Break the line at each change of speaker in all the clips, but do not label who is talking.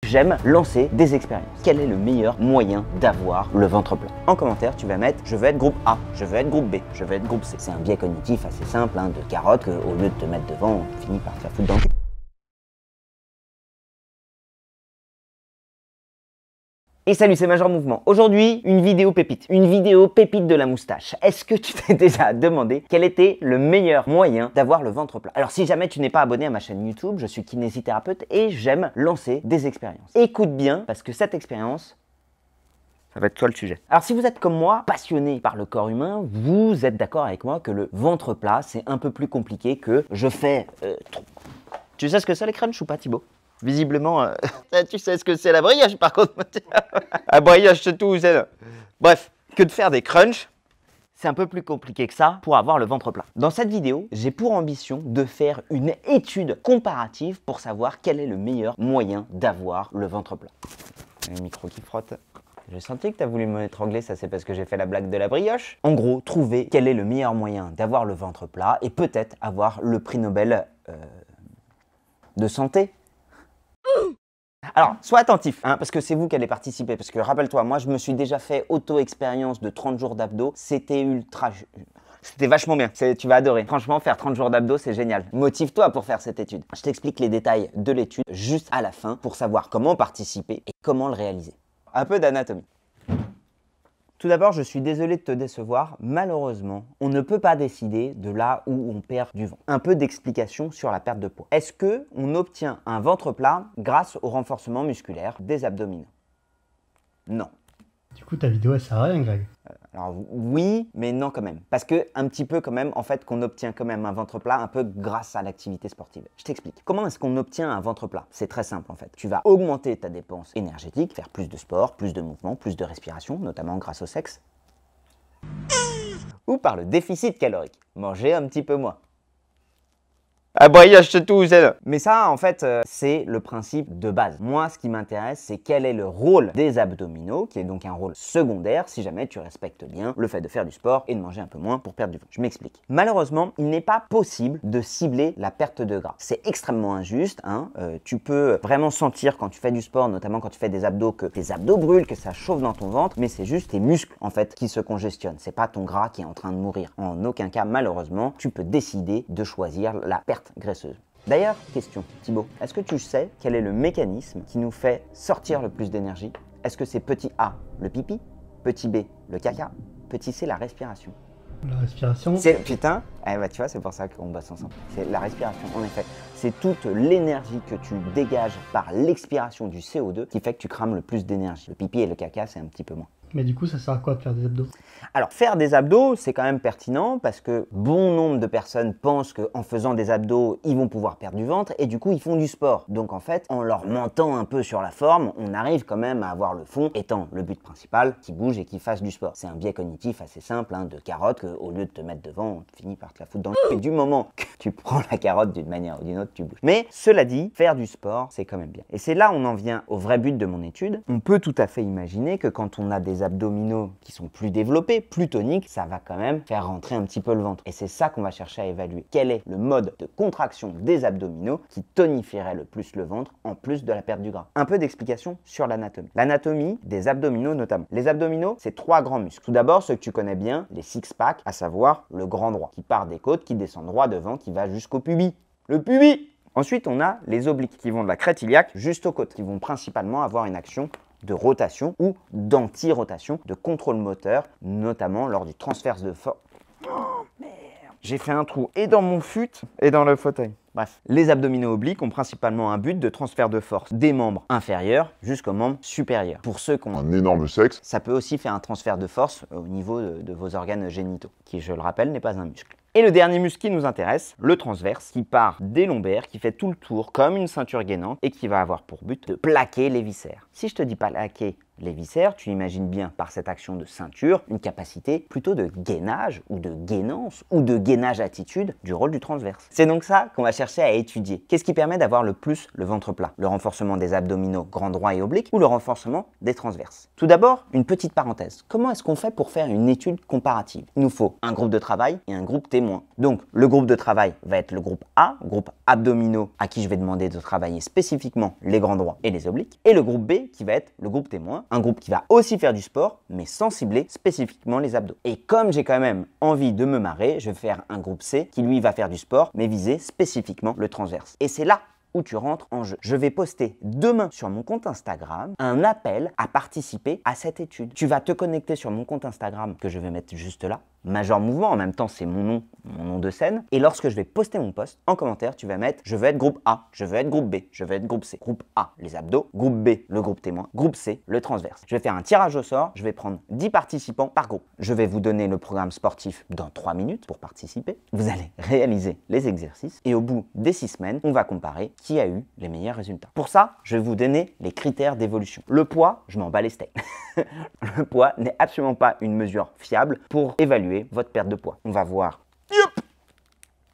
j'aime lancer des expériences. Quel est le meilleur moyen d'avoir le ventre plat? En commentaire, tu vas mettre « je veux être groupe A, je veux être groupe B, je veux être groupe C ». C'est un biais cognitif assez simple de carotte que, au lieu de te mettre devant, tu finis par te faire foutre dans le cul. Et salut, c'est Major Mouvement. Aujourd'hui, une vidéo pépite de la moustache. Est-ce que tu t'es déjà demandé quel était le meilleur moyen d'avoir le ventre plat? Alors si jamais tu n'es pas abonné à ma chaîne YouTube, je suis kinésithérapeute et j'aime lancer des expériences. Écoute bien, parce que cette expérience, ça va être toi le sujet. Alors si vous êtes comme moi, passionné par le corps humain, vous êtes d'accord avec moi que le ventre plat, c'est un peu plus compliqué que je fais... Tu sais ce que c'est les crunchs ou pas, Thibaut? Visiblement, tu sais ce que c'est la brioche par contre. La brioche, c'est tout. Bref, que de faire des crunchs, c'est un peu plus compliqué que ça pour avoir le ventre plat. Dans cette vidéo, j'ai pour ambition de faire une étude comparative pour savoir quel est le meilleur moyen d'avoir le ventre plat. Le micro qui frotte. J'ai senti que tu as voulu m'étrangler, ça c'est parce que j'ai fait la blague de la brioche. En gros, trouver quel est le meilleur moyen d'avoir le ventre plat et peut-être avoir le prix Nobel de santé. Alors, sois attentif, parce que c'est vous qui allez participer. Parce que rappelle-toi, moi je me suis déjà fait auto-expérience de 30 jours d'abdos. C'était vachement bien, tu vas adorer. Franchement, faire 30 jours d'abdos, c'est génial. Motive-toi pour faire cette étude. Je t'explique les détails de l'étude juste à la fin pour savoir comment participer et comment le réaliser. Un peu d'anatomie. Tout d'abord, je suis désolé de te décevoir. Malheureusement, on ne peut pas décider de là où on perd du ventre. Un peu d'explication sur la perte de poids. Est-ce qu'on obtient un ventre plat grâce au renforcement musculaire des abdominaux? Non.
Du coup, ta vidéo, elle sert à rien, Greg.
Alors oui, mais non quand même. Parce que un petit peu quand même, en fait, qu'on obtient quand même un ventre plat un peu grâce à l'activité sportive. Je t'explique. Comment est-ce qu'on obtient un ventre plat? C'est très simple en fait. Tu vas augmenter ta dépense énergétique, faire plus de sport, plus de mouvement, plus de respiration, notamment grâce au sexe. Ou par le déficit calorique. Manger un petit peu moins. Ah brioche, c'est tout, Mais ça, en fait, c'est le principe de base. Moi, ce qui m'intéresse, c'est quel est le rôle des abdominaux, qui est donc un rôle secondaire, si jamais tu respectes bien le fait de faire du sport et de manger un peu moins pour perdre du ventre. Je m'explique. Malheureusement, il n'est pas possible de cibler la perte de gras. C'est extrêmement injuste. Tu peux vraiment sentir quand tu fais du sport, notamment quand tu fais des abdos, que tes abdos brûlent, que ça chauffe dans ton ventre, mais c'est juste tes muscles, en fait, qui se congestionnent. C'est pas ton gras qui est en train de mourir. En aucun cas, malheureusement, tu peux décider de choisir la perte graisseuse. D'ailleurs, question, Thibaut, est-ce que tu sais quel est le mécanisme qui nous fait sortir le plus d'énergie? Est-ce que c'est petit A, le pipi, petit B, le caca, petit C, la respiration?
La respiration.
Putain, tu vois, c'est pour ça qu'on bosse ensemble. C'est la respiration, en effet. C'est toute l'énergie que tu dégages par l'expiration du CO2 qui fait que tu crames le plus d'énergie. Le pipi et le caca, c'est un petit peu moins.
Mais du coup, ça sert à quoi de faire des abdos?
Alors, faire des abdos, c'est quand même pertinent parce que bon nombre de personnes pensent qu'en faisant des abdos, ils vont pouvoir perdre du ventre et du coup, ils font du sport. Donc en fait, en leur mentant un peu sur la forme, on arrive quand même à avoir le fond étant le but principal, qu'ils bougent et qu'ils fassent du sport. C'est un biais cognitif assez simple de carotte qu'au lieu de te mettre devant, tu finis par te la foutre dans le cul. Et du moment que tu prends la carotte d'une manière ou d'une autre, tu bouges. Mais cela dit, faire du sport, c'est quand même bien. Et c'est là où on en vient au vrai but de mon étude. On peut tout à fait imaginer que quand on a des abdominaux qui sont plus développés, plus toniques, ça va quand même faire rentrer un petit peu le ventre. Et c'est ça qu'on va chercher à évaluer. Quel est le mode de contraction des abdominaux qui tonifierait le plus le ventre en plus de la perte du gras? Un peu d'explication sur l'anatomie. L'anatomie des abdominaux notamment. Les abdominaux, c'est 3 grands muscles. Tout d'abord, ceux que tu connais bien, les six-packs, à savoir le grand droit, qui part des côtes, qui descend droit devant, qui va jusqu'au pubis. Le pubis! Ensuite, on a les obliques qui vont de la crête iliaque juste aux côtes, qui vont principalement avoir une action de rotation ou d'anti-rotation, de contrôle moteur, notamment lors du transfert de force. Oh merde! J'ai fait un trou et dans mon fut et dans le fauteuil. Bref, les abdominaux obliques ont principalement un but de transfert de force des membres inférieurs jusqu'aux membres supérieurs. Pour ceux qui ont
un énorme sexe,
ça peut aussi faire un transfert de force au niveau de vos organes génitaux, qui, je le rappelle, n'est pas un muscle. Et le dernier muscle qui nous intéresse, le transverse, qui part des lombaires, qui fait tout le tour comme une ceinture gainante et qui va avoir pour but de plaquer les viscères. Si je te dis plaquer les viscères, tu imagines bien par cette action de ceinture une capacité plutôt de gainage ou de gainance ou de gainage-attitude du rôle du transverse. C'est donc ça qu'on va chercher à étudier. Qu'est-ce qui permet d'avoir le plus le ventre plat? Le renforcement des abdominaux grand droit et oblique ou le renforcement des transverses? Tout d'abord, une petite parenthèse. Comment est-ce qu'on fait pour faire une étude comparative? Il nous faut un groupe de travail et un groupe témoin. Donc, le groupe de travail va être le groupe A, groupe abdominaux, à qui je vais demander de travailler spécifiquement les grands droits et les obliques. Et le groupe B qui va être le groupe témoin, un groupe qui va aussi faire du sport, mais sans cibler spécifiquement les abdos. Et comme j'ai quand même envie de me marrer, je vais faire un groupe C qui lui va faire du sport, mais viser spécifiquement le transverse. Et c'est là où tu rentres en jeu. Je vais poster demain sur mon compte Instagram un appel à participer à cette étude. Tu vas te connecter sur mon compte Instagram que je vais mettre juste là. Major Mouvement, en même temps c'est mon nom de scène. Et lorsque je vais poster mon post, en commentaire, tu vas mettre « Je veux être groupe A, je veux être groupe B, je veux être groupe C ». Groupe A, les abdos. Groupe B, le groupe témoin. Groupe C, le transverse. Je vais faire un tirage au sort. Je vais prendre 10 participants par groupe. Je vais vous donner le programme sportif dans 3 minutes pour participer. Vous allez réaliser les exercices. Et au bout des 6 semaines, on va comparer qui a eu les meilleurs résultats. Pour ça, je vais vous donner les critères d'évolution. Le poids, je m'en bats les steaks. Le poids n'est absolument pas une mesure fiable pour évaluer votre perte de poids. On va voir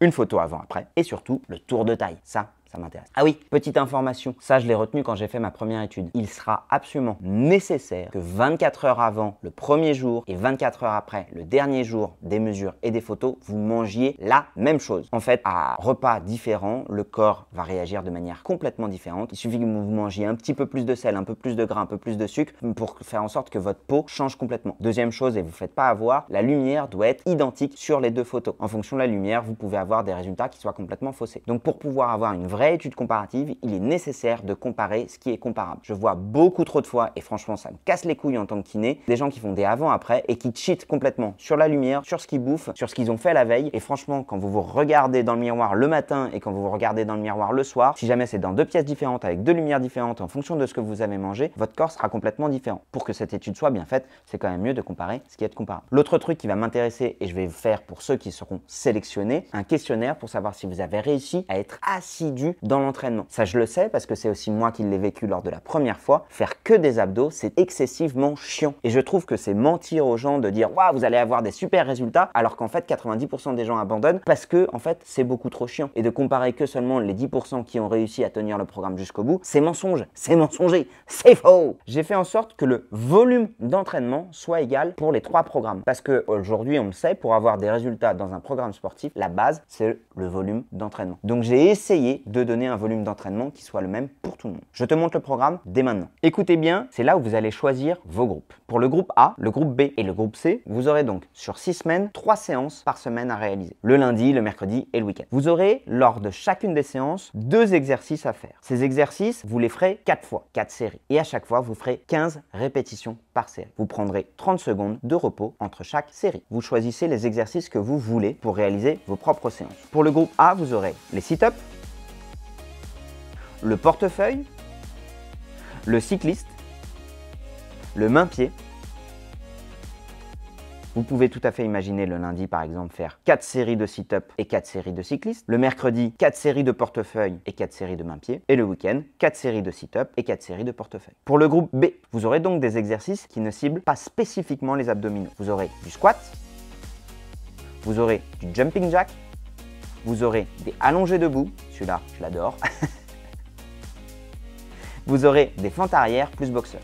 une photo avant-après et surtout le tour de taille. Ça m'intéresse. Ah oui, petite information, ça je l'ai retenu quand j'ai fait ma première étude. Il sera absolument nécessaire que 24 heures avant le premier jour et 24 heures après le dernier jour des mesures et des photos, vous mangiez la même chose. En fait, à repas différents, le corps va réagir de manière complètement différente. Il suffit que vous mangiez un petit peu plus de sel, un peu plus de gras, un peu plus de sucre pour faire en sorte que votre peau change complètement. Deuxième chose, et vous ne faites pas avoir, la lumière doit être identique sur les deux photos. En fonction de la lumière, vous pouvez avoir des résultats qui soient complètement faussés. Donc pour pouvoir avoir une vraie étude comparative, il est nécessaire de comparer ce qui est comparable. Je vois beaucoup trop de fois, et franchement ça me casse les couilles en tant que kiné, des gens qui font des avant-après et qui cheatent complètement sur la lumière, sur ce qu'ils bouffent, sur ce qu'ils ont fait la veille. Et franchement, quand vous vous regardez dans le miroir le matin et quand vous vous regardez dans le miroir le soir, si jamais c'est dans deux pièces différentes avec deux lumières différentes en fonction de ce que vous avez mangé, votre corps sera complètement différent. Pour que cette étude soit bien faite, c'est quand même mieux de comparer ce qui est comparable. L'autre truc qui va m'intéresser, et je vais faire pour ceux qui seront sélectionnés, un questionnaire pour savoir si vous avez réussi à être assidu dans l'entraînement. Ça, je le sais parce que c'est aussi moi qui l'ai vécu lors de la première fois. Faire que des abdos, c'est excessivement chiant. Et je trouve que c'est mentir aux gens de dire « Waouh, vous allez avoir des super résultats » alors qu'en fait, 90% des gens abandonnent parce que, en fait, c'est beaucoup trop chiant. Et de comparer que seulement les 10% qui ont réussi à tenir le programme jusqu'au bout, c'est mensonger, c'est faux. J'ai fait en sorte que le volume d'entraînement soit égal pour les 3 programmes. Parce qu'aujourd'hui, on le sait, pour avoir des résultats dans un programme sportif, la base, c'est le volume d'entraînement. Donc, j'ai essayé de donner un volume d'entraînement qui soit le même pour tout le monde. Je te montre le programme dès maintenant. Écoutez bien, c'est là où vous allez choisir vos groupes. Pour le groupe A, le groupe B et le groupe C, vous aurez donc sur 6 semaines, 3 séances par semaine à réaliser. Le lundi, le mercredi et le week-end. Vous aurez, lors de chacune des séances, 2 exercices à faire. Ces exercices, vous les ferez 4 fois, 4 séries. Et à chaque fois, vous ferez 15 répétitions par série. Vous prendrez 30 secondes de repos entre chaque série. Vous choisissez les exercices que vous voulez pour réaliser vos propres séances. Pour le groupe A, vous aurez les sit-ups, le portefeuille, le cycliste, le main-pied. Vous pouvez tout à fait imaginer le lundi par exemple faire 4 séries de sit-up et 4 séries de cycliste. Le mercredi, 4 séries de portefeuille et 4 séries de main-pied. Et le week-end, 4 séries de sit-up et 4 séries de portefeuille. Pour le groupe B, vous aurez donc des exercices qui ne ciblent pas spécifiquement les abdominaux. Vous aurez du squat, vous aurez du jumping jack, vous aurez des allongés debout, celui-là je l'adore. Vous aurez des fentes arrière plus boxeur.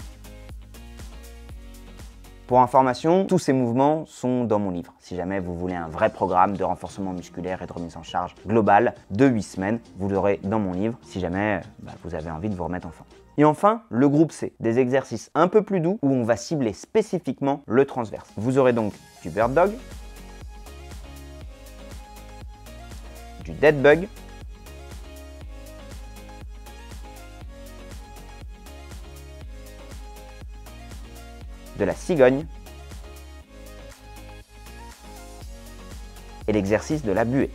Pour information, tous ces mouvements sont dans mon livre. Si jamais vous voulez un vrai programme de renforcement musculaire et de remise en charge globale de 8 semaines, vous l'aurez dans mon livre si jamais vous avez envie de vous remettre en forme. Et enfin, le groupe C, des exercices un peu plus doux où on va cibler spécifiquement le transverse. Vous aurez donc du bird dog, du dead bug, de la cigogne et l'exercice de la buée.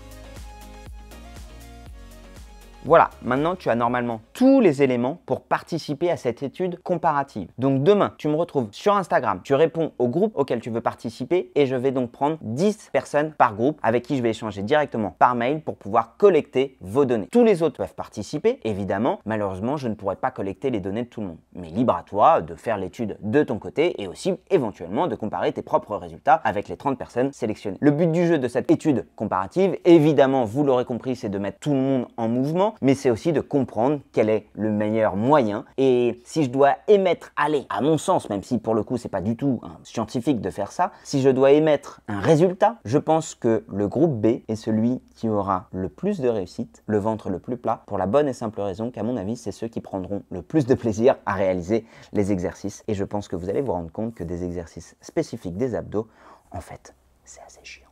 Voilà, maintenant tu as normalement tous les éléments pour participer à cette étude comparative. Donc demain, tu me retrouves sur Instagram, tu réponds au groupe auquel tu veux participer et je vais donc prendre 10 personnes par groupe avec qui je vais échanger directement par mail pour pouvoir collecter vos données. Tous les autres peuvent participer, évidemment. Malheureusement, je ne pourrai pas collecter les données de tout le monde. mais libre à toi de faire l'étude de ton côté et aussi éventuellement de comparer tes propres résultats avec les 30 personnes sélectionnées. Le but du jeu de cette étude comparative, évidemment, vous l'aurez compris, c'est de mettre tout le monde en mouvement, mais c'est aussi de comprendre quel est le meilleur moyen. Et si je dois émettre, allez, à mon sens, même si pour le coup c'est pas du tout scientifique de faire ça, si je dois émettre un résultat, je pense que le groupe B est celui qui aura le plus de réussite, le ventre le plus plat, pour la bonne et simple raison qu'à mon avis, c'est ceux qui prendront le plus de plaisir à réaliser les exercices. Et je pense que vous allez vous rendre compte que des exercices spécifiques des abdos, en fait, c'est assez chiant.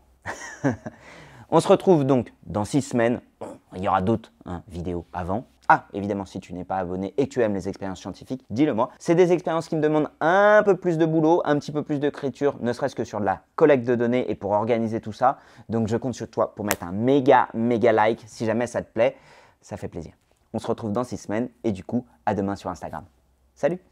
On se retrouve donc dans 6 semaines. Bon, il y aura d'autres vidéos avant. Ah, évidemment, si tu n'es pas abonné et que tu aimes les expériences scientifiques, dis-le moi. C'est des expériences qui me demandent un peu plus de boulot, un petit peu plus d'écriture, ne serait-ce que sur de la collecte de données et pour organiser tout ça. Donc, je compte sur toi pour mettre un méga like si jamais ça te plaît. Ça fait plaisir. On se retrouve dans 6 semaines et du coup, à demain sur Instagram. Salut!